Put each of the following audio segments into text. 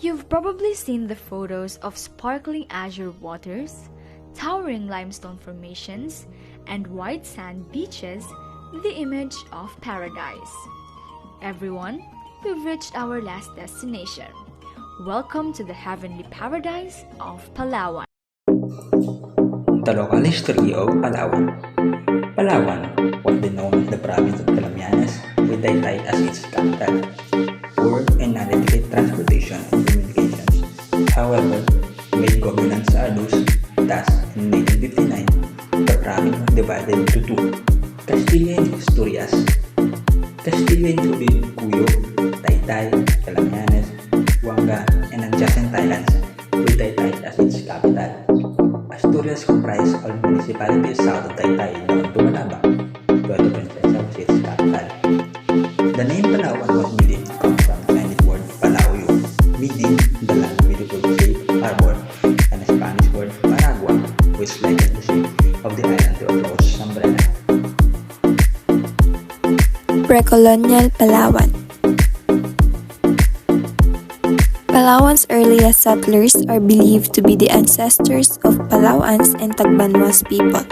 You've probably seen the photos of sparkling azure waters, towering limestone formations, and white sand beaches, the image of paradise. Everyone, we've reached our last destination. Welcome to the heavenly paradise of Palawan. The local history of Palawan. Palawan was then known as the province of Calamianes with Taytay as its capital, poor and inadequate transportation and communications. However, with governance adus, thus in 1959, the province was divided into two, Castilla and Asturias. Castilla included Cuyo, Taytay, Calamianes, Buanga, and adjacent islands, with Taytay as its capital. Asturias comprised all municipalities south of Taytay down to Malaba. Puerto Princesa was its capital. The name Palawan was believed to come from the Chinese word Palayo, meaning the land with the shaped harbor, and the Spanish word Paragua, which likened the shape of the island to a closed umbrella. Pre-colonial Palawan. Palawan's earliest settlers are believed to be the ancestors of Palawans and Tagbanwas people,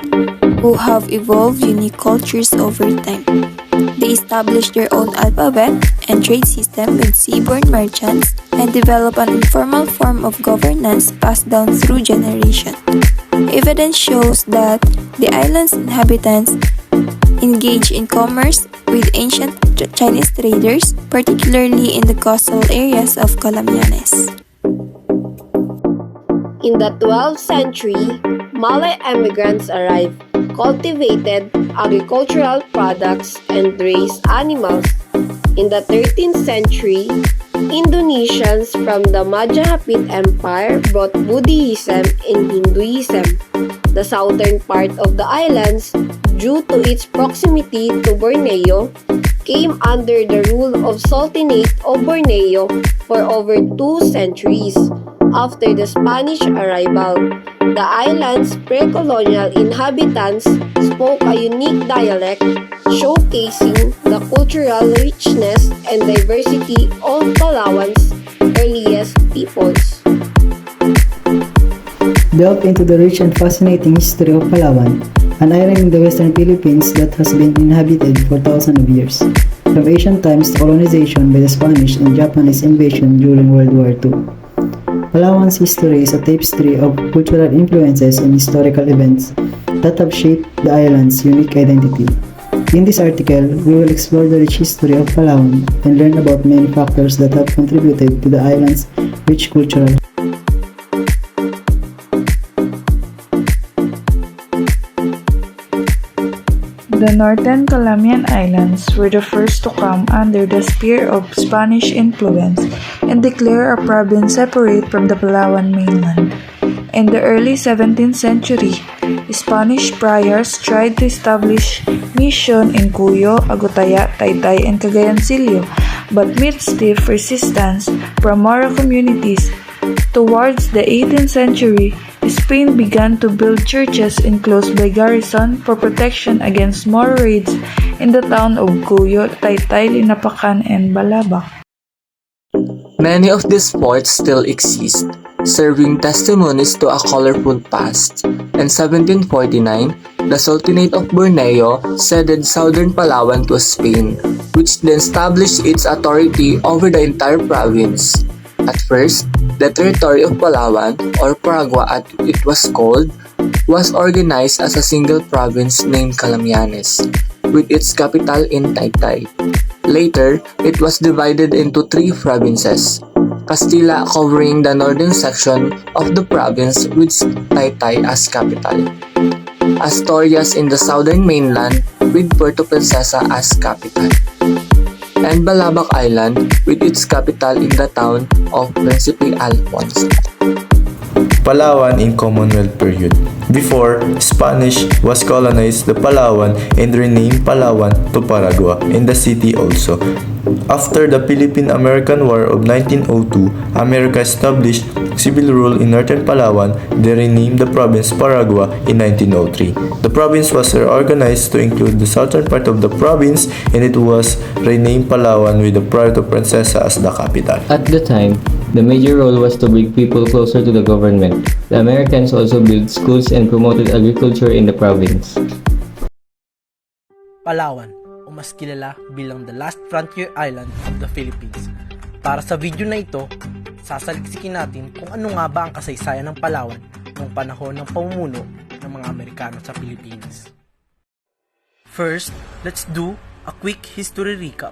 who have evolved unique cultures over time. They established their own alphabet and trade system with seaborne merchants and developed an informal form of governance passed down through generations. Evidence shows that the island's inhabitants engaged in commerce with ancient Chinese traders, particularly in the coastal areas of Calamianes. In the 12th century, Malay immigrants arrived, cultivated agricultural products, and raised animals. In the 13th century, Indonesians from the Majapahit Empire brought Buddhism and Hinduism. The southern part of the islands, due to its proximity to Borneo, came under the rule of Sultanate of Borneo for over 2 centuries. After the Spanish arrival, the island's pre-colonial inhabitants spoke a unique dialect, showcasing the cultural richness and diversity of Palawan's earliest peoples. Delve into the rich and fascinating history of Palawan, an island in the western Philippines that has been inhabited for thousands of years, from ancient times to colonization by the Spanish and Japanese invasion during World War II. Palawan's history is a tapestry of cultural influences and historical events that have shaped the island's unique identity. In this article, we will explore the rich history of Palawan and learn about many factors that have contributed to the island's rich cultural. The northern Calamian Islands were the first to come under the sphere of Spanish influence and declare a province separate from the Palawan mainland. In the early 17th century, Spanish friars tried to establish mission in Cuyo, Agutaya, Taytay, and Cagayancillo, but met stiff resistance from Moro communities. Towards the 18th century, Spain began to build churches enclosed by garrison for protection against Moro raids in the town of Cuyo, Taytay, Linapakan, and Balabac. Many of these forts still exist, serving testimonies to a colorful past. In 1749, the Sultanate of Borneo ceded southern Palawan to Spain, which then established its authority over the entire province. At first, the territory of Palawan, or Paragua as it was called, was organized as a single province named Calamianes, with its capital in Taytay. Later, it was divided into 3 provinces, Castilla covering the northern section of the province with Taytay as capital, Asturias in the southern mainland with Puerto Princesa as capital, and Balabac Island with its capital in the town of Principe Alfonso. Palawan in Commonwealth period. Before, Spanish was colonized the Palawan and renamed Palawan to Paragua and the city also. After the Philippine-American War of 1902, America established civil rule in northern Palawan. They renamed the province Paragua in 1903. The province was reorganized to include the southern part of the province and it was renamed Palawan with the Puerto Princesa as the capital. At the time, The major role was to bring people closer to the government. The Americans also built schools and promoted agriculture in the province. Palawan, o mas kilala bilang the last frontier island of the Philippines. Para sa video na ito, sasaliksikin natin kung ano nga ba ang kasaysayan ng Palawan noong panahon ng pamumuno ng mga Amerikano sa Pilipinas. First, let's do a quick history recap.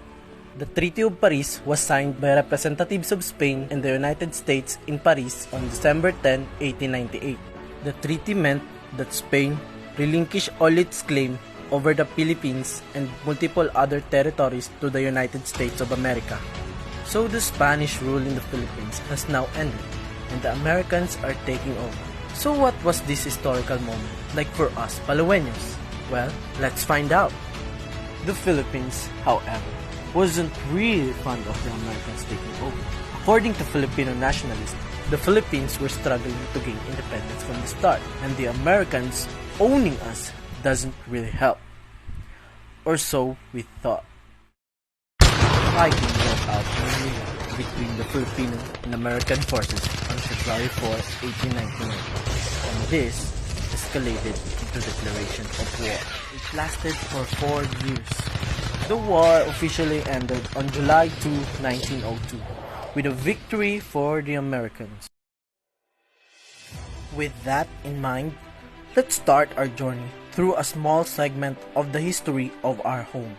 The Treaty of Paris was signed by representatives of Spain and the United States in Paris on December 10, 1898. The treaty meant that Spain relinquished all its claim over the Philippines and multiple other territories to the United States of America. So the Spanish rule in the Philippines has now ended and the Americans are taking over. So what was this historical moment like for us Palaweños? Well, let's find out. The Philippines, however, wasn't really fond of the Americans taking over. According to Filipino nationalists, the Philippines were struggling to gain independence from the start, and the Americans owning us doesn't really help. Or so we thought. Fighting broke out in Manila between the Filipino and American forces on February 4, 1899, and this escalated into declaration of war. It lasted for 4 years. The war officially ended on July 2, 1902, with a victory for the Americans. With that in mind, let's start our journey through a small segment of the history of our home.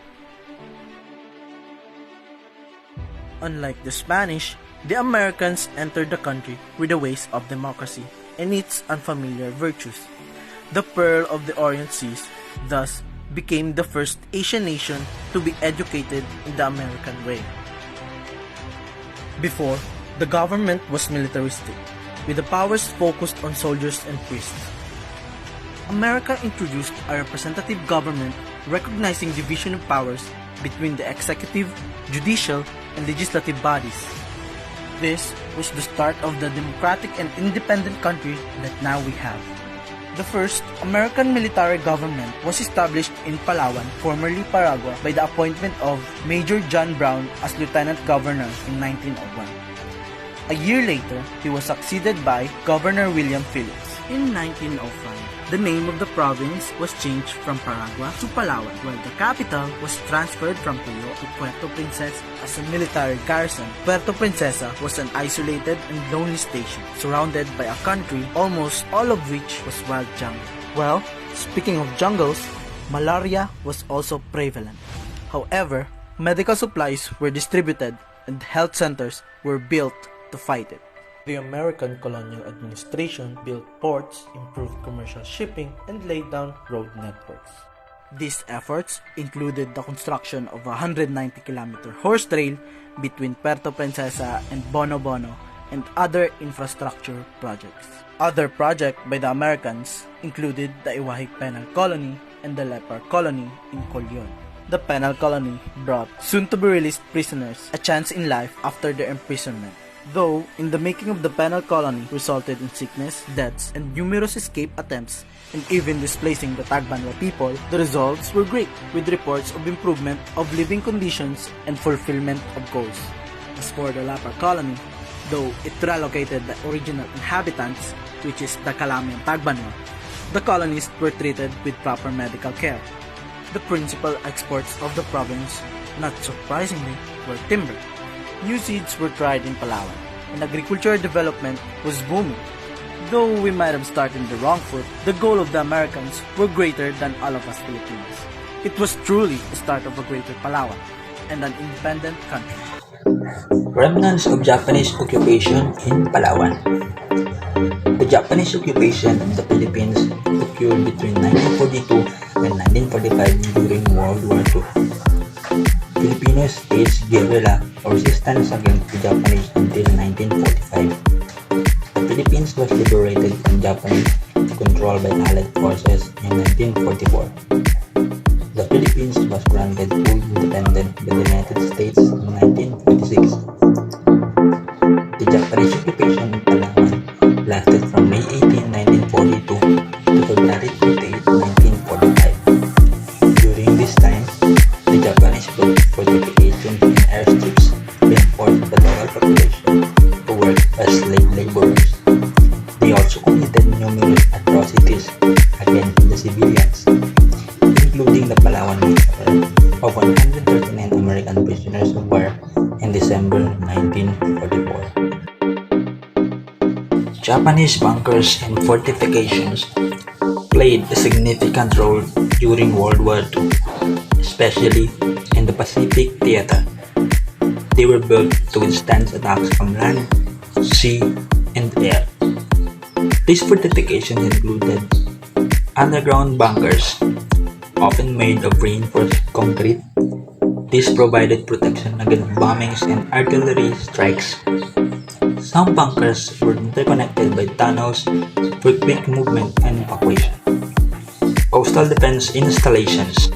Unlike the Spanish, the Americans entered the country with the ways of democracy and its unfamiliar virtues. The Pearl of the Orient Seas thus became the first Asian nation to be educated in the American way. Before, the government was militaristic, with the powers focused on soldiers and priests. America introduced a representative government recognizing division of powers between the executive, judicial, and legislative bodies. This was the start of the democratic and independent country that now we have. The first American military government was established in Palawan, formerly Paragua, by the appointment of Major John Brown as Lieutenant Governor in 1901. A year later, he was succeeded by Governor William Phillips. In 1905, the name of the province was changed from Paragua to Palawan, while the capital was transferred from Puyo to Puerto Princesa as a military garrison. Puerto Princesa was an isolated and lonely station, surrounded by a country almost all of which was wild jungle. Well, speaking of jungles, malaria was also prevalent. However, medical supplies were distributed and health centers were built to fight it. The American colonial administration built ports, improved commercial shipping, and laid down road networks. These efforts included the construction of a 190-kilometer horse trail between Puerto Princesa and Bono Bono and other infrastructure projects. Other projects by the Americans included the Iwahig Penal Colony and the Leper Colony in Colyon. The penal colony brought soon-to-be-released prisoners a chance in life after their imprisonment. Though, in the making of the penal colony resulted in sickness, deaths, and numerous escape attempts, and even displacing the Tagbanwa people, the results were great, with reports of improvement of living conditions and fulfillment of goals. As for the Lapar colony, though it relocated the original inhabitants, which is the Kalami and Tagbanwa, the colonists were treated with proper medical care. The principal exports of the province, not surprisingly, were timber. New seeds were tried in Palawan, and agricultural development was booming. Though we might have started the wrong foot, the goal of the Americans were greater than all of us Filipinos. It was truly the start of a greater Palawan and an independent country. Remnants of Japanese occupation in Palawan. The Japanese occupation of the Philippines occurred between 1942 and 1945 during World War II. Filipinos staged guerrilla resistance against the Japanese until 1945. The Philippines was liberated from Japanese control by Allied forces in 1944. The Philippines was granted full independence by the United States in 1946. The Japanese occupation in Palawan lasted from May 18, 1942 to February 28, 1945. During this time, the Japanese fortifications and airstrips reinforced the local population to work as slave laborers. They also committed numerous atrocities against the civilians, including the Palawan massacre of 139 American prisoners of war in December 1944. Japanese bunkers and fortifications played a significant role during World War II, especially in the Pacific Theater. They were built to withstand attacks from land, sea, and air. These fortifications included underground bunkers, often made of reinforced concrete. This provided protection against bombings and artillery strikes. Some bunkers were interconnected by tunnels for quick movement and evacuation. Coastal defense installations.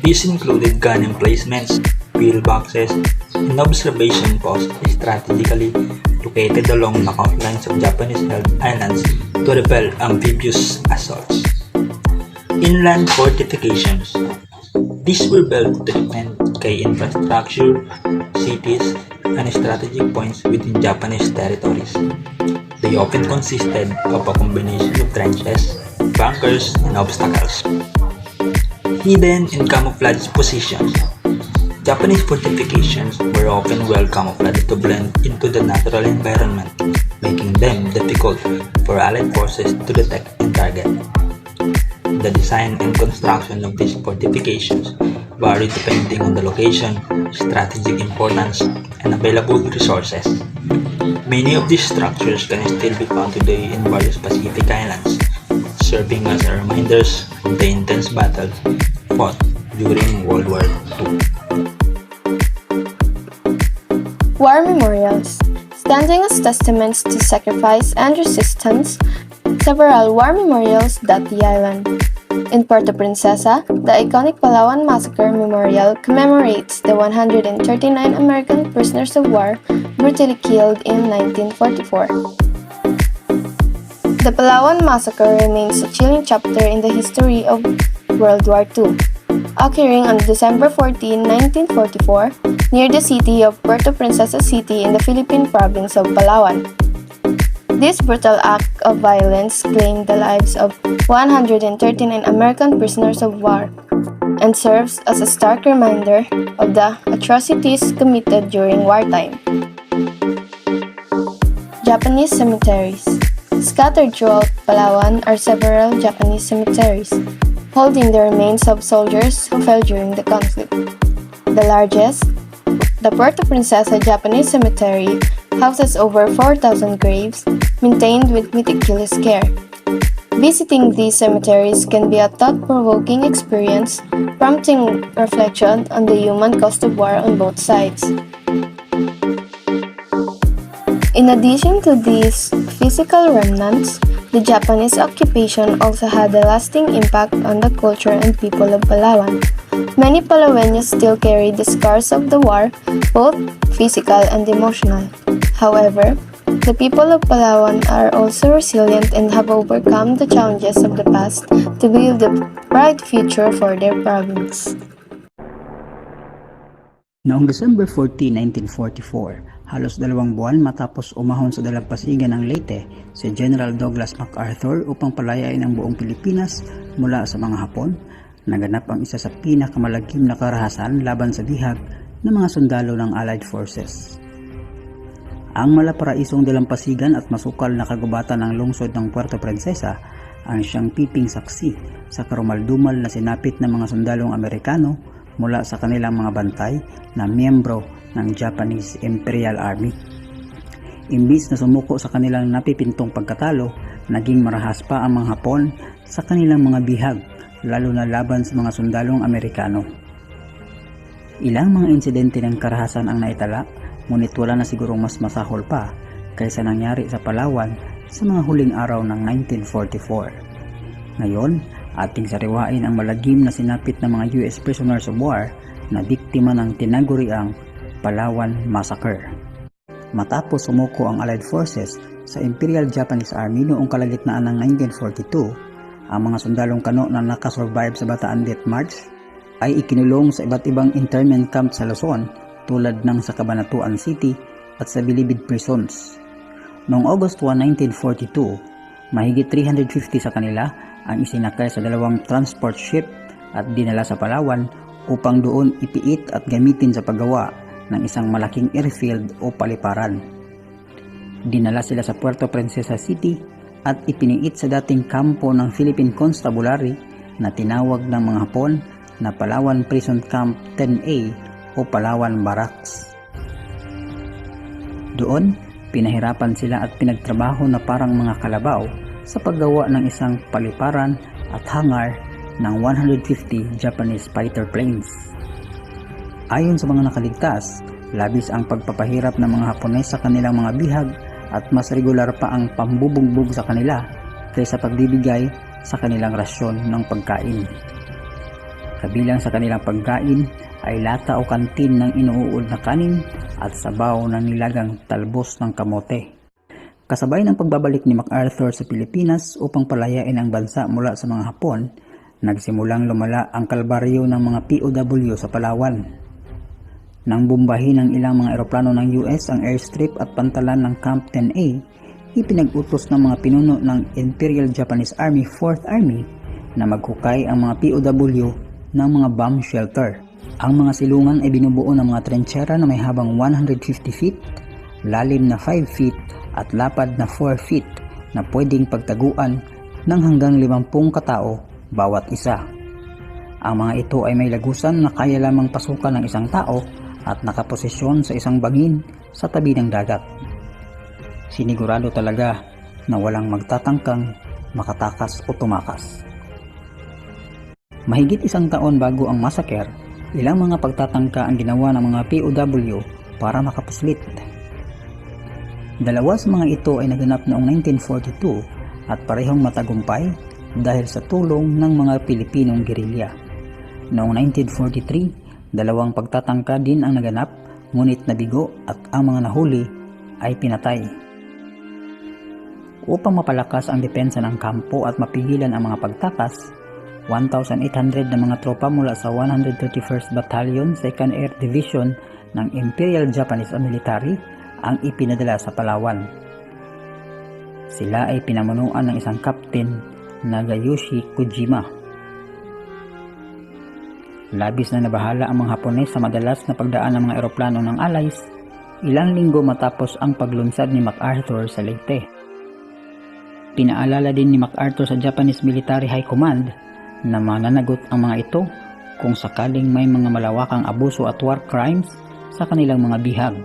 These included gun emplacements, pillboxes, and observation posts strategically located along the coastlines of Japanese-held islands to repel amphibious assaults. Inland fortifications. These were built to defend key infrastructure, cities, and strategic points within Japanese territories. They often consisted of a combination of trenches, bunkers, and obstacles. Hidden and camouflaged positions. Japanese fortifications were often well camouflaged to blend into the natural environment, making them difficult for Allied forces to detect and target. The design and construction of these fortifications varied depending on the location, strategic importance, and available resources. Many of these structures can still be found today in various Pacific islands, serving as reminders of the intense battles fought during World War II. War memorials. Standing as testaments to sacrifice and resistance, several war memorials dot the island. In Puerto Princesa, the iconic Palawan Massacre Memorial commemorates the 139 American prisoners of war brutally killed in 1944. The Palawan Massacre remains a chilling chapter in the history of World War II, occurring on December 14, 1944, near the city of Puerto Princesa City in the Philippine province of Palawan. This brutal act of violence claimed the lives of 139 American prisoners of war and serves as a stark reminder of the atrocities committed during wartime. Japanese cemeteries. Scattered throughout Palawan are several Japanese cemeteries, holding the remains of soldiers who fell during the conflict. The largest, the Puerto Princesa Japanese Cemetery, houses over 4,000 graves, maintained with meticulous care. Visiting these cemeteries can be a thought-provoking experience, prompting reflection on the human cost of war on both sides. In addition to these physical remnants, the Japanese occupation also had a lasting impact on the culture and people of Palawan. Many Palaweños still carry the scars of the war, both physical and emotional. However, the people of Palawan are also resilient and have overcome the challenges of the past to build a bright future for their province. Noong December 14, 1944, halos 2 buwan matapos umahon sa dalampasigan ng Leyte si General Douglas MacArthur upang palayain ang buong Pilipinas mula sa mga Hapon, naganap ang isa sa pinakamalagim na karahasan laban sa bihag ng mga sundalo ng Allied Forces. Ang malaparaisong dalampasigan at masukal na kagubatan ng lungsod ng Puerto Princesa ang siyang piping saksi sa karumaldumal na sinapit ng mga sundalong Amerikano mula sa kanilang mga bantay na miyembro ng Japanese Imperial Army. Imbis na sumuko sa kanilang napipintong pagkatalo, naging marahas pa ang mga Hapon sa kanilang mga bihag, lalo na laban sa mga sundalong Amerikano. Ilang mga insidente ng karahasan ang naitala, ngunit wala na sigurong mas masahol pa kaysa nangyari sa Palawan sa mga huling araw ng 1944. Ngayon, ating sariwain ang malagim na sinapit ng mga US prisoners of war na biktima ng tinaguriang Palawan Massacre. Matapos sumuko ang Allied Forces sa Imperial Japanese Army noong kalagitnaan ng 1942, ang mga sundalong Kano na nakasurvive sa Bataan Death March ay ikinulong sa iba't ibang internment camp sa Luzon tulad ng sa Cabanatuan City, at sa bilibid prisons. Noong August 1, 1942, mahigit 350 sa kanila ang isinakay sa dalawang transport ship at dinala sa Palawan upang doon ipiit at gamitin sa paggawa ng isang malaking airfield o paliparan. Dinala sila sa Puerto Princesa City at ipiniit sa dating kampo ng Philippine Constabulary na tinawag ng mga Hapon na Palawan Prison Camp 10A o Palawan Barracks. Doon, pinahirapan sila at pinagtrabaho na parang mga kalabaw sa paggawa ng isang paliparan at hangar ng 150 Japanese fighter planes. Ayon sa mga nakaligtas, labis ang pagpapahirap ng mga Hapones sa kanilang mga bihag at mas regular pa ang pambubugbog sa kanila kaysa pagbibigay sa kanilang rasyon ng pagkain. Kabilang sa kanilang pagkain ay lata o kantin ng inuuod na kanin at sabaw ng nilagang talbos ng kamote. Kasabay ng pagbabalik ni MacArthur sa Pilipinas upang palayain ang bansa mula sa mga Hapon, nagsimulang lumala ang kalbaryo ng mga POW sa Palawan. Nang bumbahin ng ilang mga eroplano ng US ang airstrip at pantalan ng Camp 10A, ipinag-utos ng mga pinuno ng Imperial Japanese Army 4th Army na maghukay ang mga POW ng mga bomb shelter. Ang mga silungan ay binubuo ng mga trenchera na may habang 150 feet, lalim na 5 feet at lapad na 4 feet na pwedeng pagtaguan ng hanggang 50 katao bawat isa. Ang mga ito ay may lagusan na kaya lamang pasukan ng isang tao at nakaposisyon sa isang bangin sa tabi ng dagat. Sinigurado talaga na walang magtatangkang makatakas o tumakas. Mahigit isang taon bago ang massacre, ilang mga pagtatangka ang ginawa ng mga POW para makapuslit. Dalawa sa mga ito ay naganap noong 1942 at parehong matagumpay dahil sa tulong ng mga Pilipinong gerilya. Noong 1943, dalawang pagtatangka din ang naganap ngunit nabigo at ang mga nahuli ay pinatay. Upang mapalakas ang depensa ng kampo at mapigilan ang mga pagtakas, 1,800 na mga tropa mula sa 131st Battalion, 2nd Air Division ng Imperial Japanese Military ang ipinadala sa Palawan. Sila ay pinamunuan ng isang kapten Nagayoshi Kojima. Labis na nabahala ang mga Hapones sa madalas na pagdaan ng mga eroplano ng Allies ilang linggo matapos ang paglunsad ni MacArthur sa Leyte. Pinaalala din ni MacArthur sa Japanese Military High Command na mananagot ang mga ito kung sakaling may mga malawakang abuso at war crimes sa kanilang mga bihag.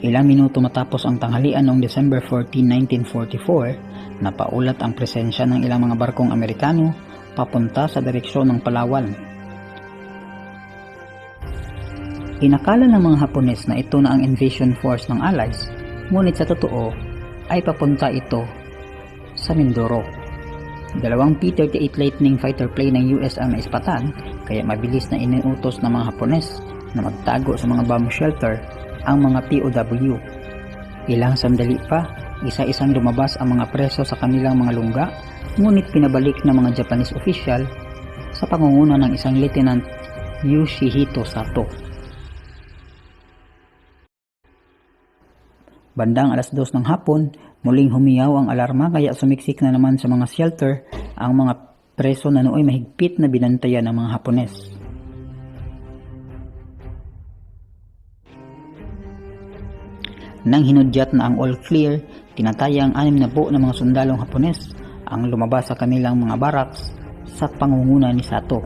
Ilang minuto matapos ang tanghalian noong December 14, 1944, napaulat ang presensya ng ilang mga barkong Amerikano papunta sa direksyon ng Palawan. Inakala ng mga Hapones na ito na ang invasion force ng Allies, ngunit sa totoo ay papunta ito sa Mindoro. Dalawang P-38 Lightning fighter plane ng US ang naispatan, kaya mabilis na inuutos ng mga Hapones na magtago sa mga bomb shelter ang mga POW. Ilang sandali pa, isa-isang lumabas ang mga preso sa kanilang mga lungga, ngunit pinabalik ng mga Japanese official sa pangunguna ng isang Lieutenant Yoshihito Sato. Bandang alas 2 ng hapon, muling humiyaw ang alarma kaya sumiksik na naman sa mga shelter ang mga preso na nooy mahigpit na binantayan ng mga Hapones. Nang hinudyat na ang all clear, tinataya ang 60 na mga sundalong Hapones ang lumabas sa kanilang mga barracks sa pangunguna ni Sato.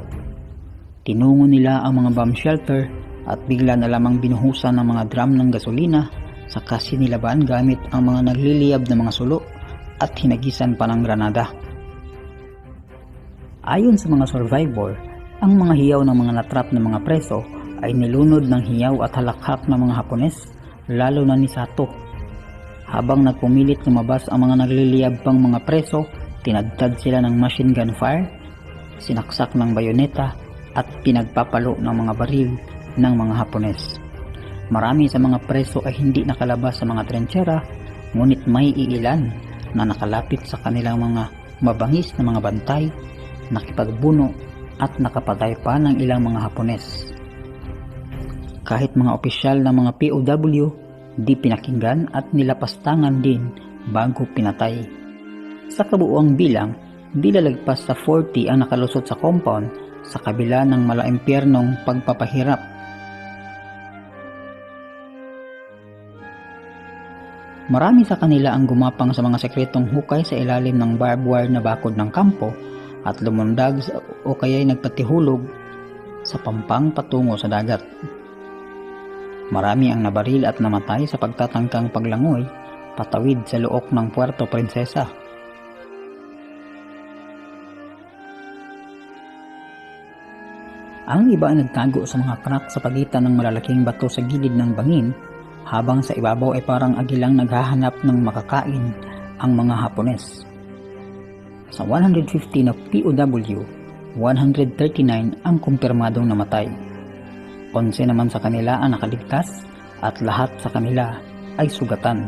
Tinungo nila ang mga bomb shelter at bigla na lamang binuhusan ng mga drum ng gasolina saka sinilaban gamit ang mga nagliliyab na mga sulo at hinagisan pa ng granada. Ayon sa mga survivor, ang mga hiyaw ng mga natrap na mga preso ay nilunod ng hiyaw at halakhak ng mga Hapones, lalo na ni Sato. Habang nagpumilit lumabas ang mga nagliliyab pang mga preso, tinadtad sila ng machine gun fire, sinaksak ng bayoneta at pinagpapalo ng mga baril ng mga Hapones. Marami sa mga preso ay hindi nakalabas sa mga trenchera, ngunit may iilan na nakalapit sa kanilang mga mabangis na mga bantay, nakipagbuno at nakapatay pa ng ilang mga Hapones. Kahit mga opisyal ng mga POW, di pinakinggan at nilapastangan din bago pinatay. Sa kabuuang bilang, di lalagpas sa 40 ang nakalusot sa compound sa kabila ng malaimpyernong pagpapahirap. Marami sa kanila ang gumapang sa mga sekretong hukay sa ilalim ng barbed wire na bakod ng kampo at lumundag o kaya'y nagpatihulog sa pampang patungo sa dagat. Marami ang nabaril at namatay sa pagtatangkang paglangoy patawid sa look ng Puerto Princesa. Ang iba ay nagtago sa mga crack sa pagitan ng malalaking bato sa gilid ng bangin, habang sa ibabaw ay parang agilang naghahanap ng makakain ang mga Hapones. Sa 150 na POW, 139 ang kumpirmadong namatay. 11 naman sa kanila ang nakaligtas at lahat sa kanila ay sugatan.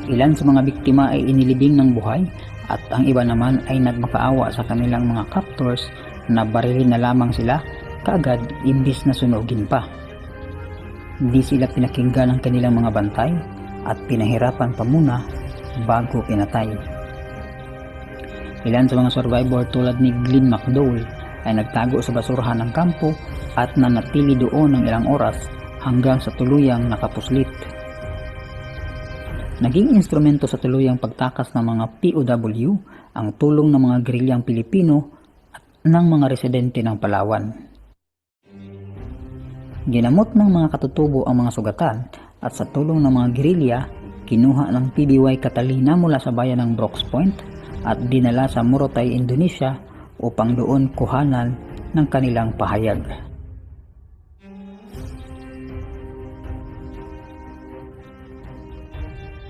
Ilan sa mga biktima ay inilibing ng buhay at ang iba naman ay nagmakaawa sa kanilang mga captors na barilin na lamang sila kaagad imbis na sunugin pa. Di sila pinakinggan ng kanilang mga bantay at pinahirapan pa muna bago pinatay. Ilan sa mga survivor tulad ni Glenn McDowell ay nagtago sa basurahan ng kampo at nanatili doon ng ilang oras hanggang sa tuluyang nakapuslit. Naging instrumento sa tuluyang pagtakas ng mga POW ang tulong ng mga gerilyang Pilipino at ng mga residente ng Palawan. Ginamot ng mga katutubo ang mga sugatan at sa tulong ng mga gerilya, kinuha ng PBY Catalina mula sa bayan ng Brooks Point at dinala sa Morotai, Indonesia upang doon kuhanan ng kanilang pahayag.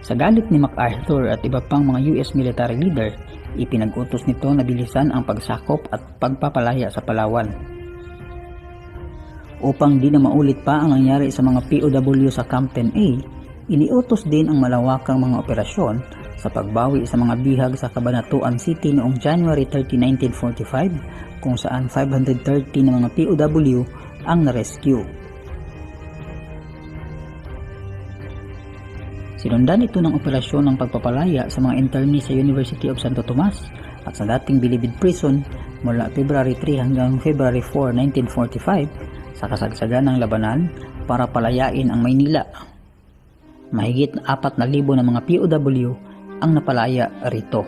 Sa galit ni MacArthur at iba pang mga US military leader, ipinag-utos nito na bilisan ang pagsakop at pagpapalaya sa Palawan. Upang di na maulit pa ang nangyari sa mga POW sa Camp 10A, iniutos din ang malawakang mga operasyon sa pagbawi sa mga bihag sa Cabanatuan City noong January 30, 1945, kung saan 530 na mga POW ang na-rescue. Sinundan ito ng operasyon ng pagpapalaya sa mga internees sa University of Santo Tomas at sa dating Bilibid Prison mula February 3 hanggang February 4, 1945 sa kasagsagan ng labanan para palayain ang Maynila. Mahigit 4,000 na mga POW ang napalaya rito.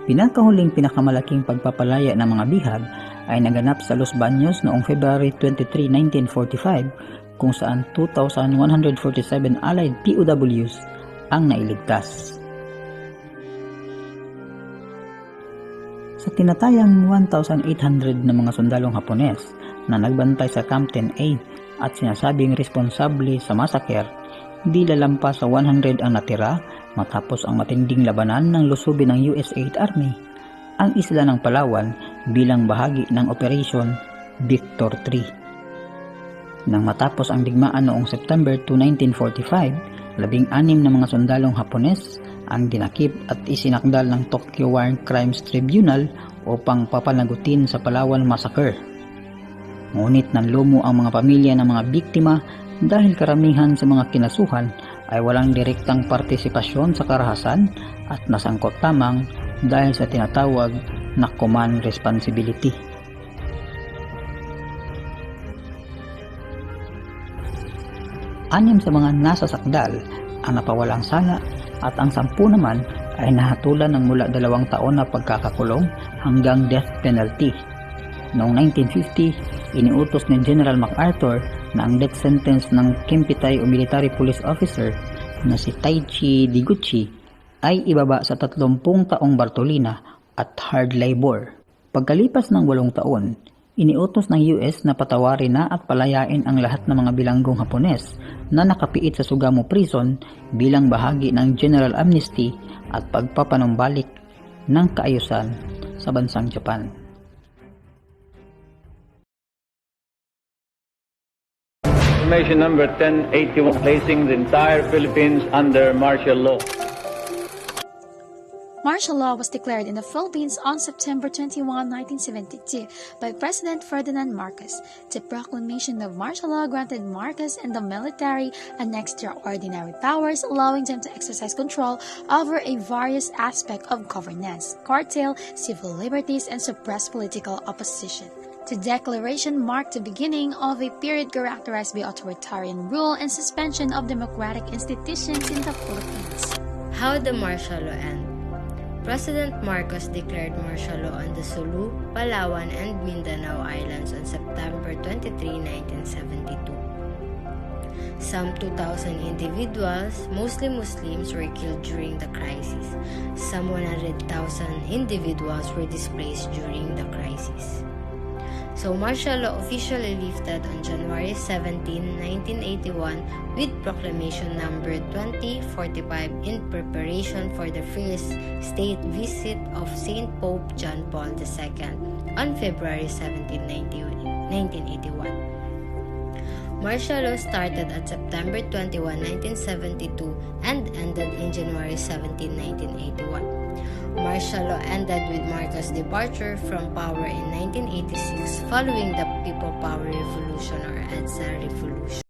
Pinakahuling pinakamalaking pagpapalaya ng mga bihag ay naganap sa Los Baños noong February 23, 1945 kung saan 2,147 Allied POWs ang nailigtas. Sa tinatayang 1,800 na mga sundalong Hapones na nagbantay sa Camp 10A at sinasabing responsable sa massacre, di lalampas sa 100 ang natira matapos ang matinding labanan ng lusubin ng US 8th Army, ang isla ng Palawan bilang bahagi ng Operation Victor 3. Nang matapos ang digmaan noong September 2, 1945, 16 na mga sundalong Hapones ang dinakip at isinakdal ng Tokyo War Crimes Tribunal upang papanagutin sa Palawan Massacre. Ngunit nanlumo ang mga pamilya ng mga biktima dahil karamihan sa mga kinasuhan ay walang direktang partisipasyon sa karahasan at nasangkot lamang dahil sa tinatawag na command responsibility. Anim sa mga nasa sakdal ang napawalang sala at ang 10 naman ay nahatulan ng mula 2 taon na pagkakakulong hanggang death penalty. Noong 1950, iniutos ni General MacArthur na ang death sentence ng Kimpitay o military police officer na si Taichi Diguchi ay ibaba sa 30 taong Bartolina at hard labor. Pagkalipas ng 8 taon, iniutos ng US na patawarin na at palayain ang lahat ng mga bilanggong Hapones na nakapiit sa Sugamo Prison bilang bahagi ng General Amnesty at pagpapanumbalik ng kaayusan sa bansang Japan. Information number 1081, placing the entire Philippines under martial law. Martial law was declared in the Philippines on September 21, 1972 by President Ferdinand Marcos. The proclamation of martial law granted Marcos and the military an extraordinary powers, allowing them to exercise control over a various aspects of governance, curtail civil liberties, and suppress political opposition. The declaration marked the beginning of a period characterized by authoritarian rule and suspension of democratic institutions in the Philippines. How the martial law end? President Marcos declared martial law on the Sulu, Palawan, and Mindanao Islands on September 23, 1972. Some 2,000 individuals, mostly Muslims, were killed during the crisis. Some 100,000 individuals were displaced during the crisis. So martial law officially lifted on January 17, 1981 with Proclamation number 2045 in preparation for the first state visit of Saint Pope John Paul II on February 17, 1981. Martial law started at September 21, 1972 and ended in January 17, 1981. Martial law ended with Marcos' departure from power in 1986 following the People Power Revolution or EDSA Revolution.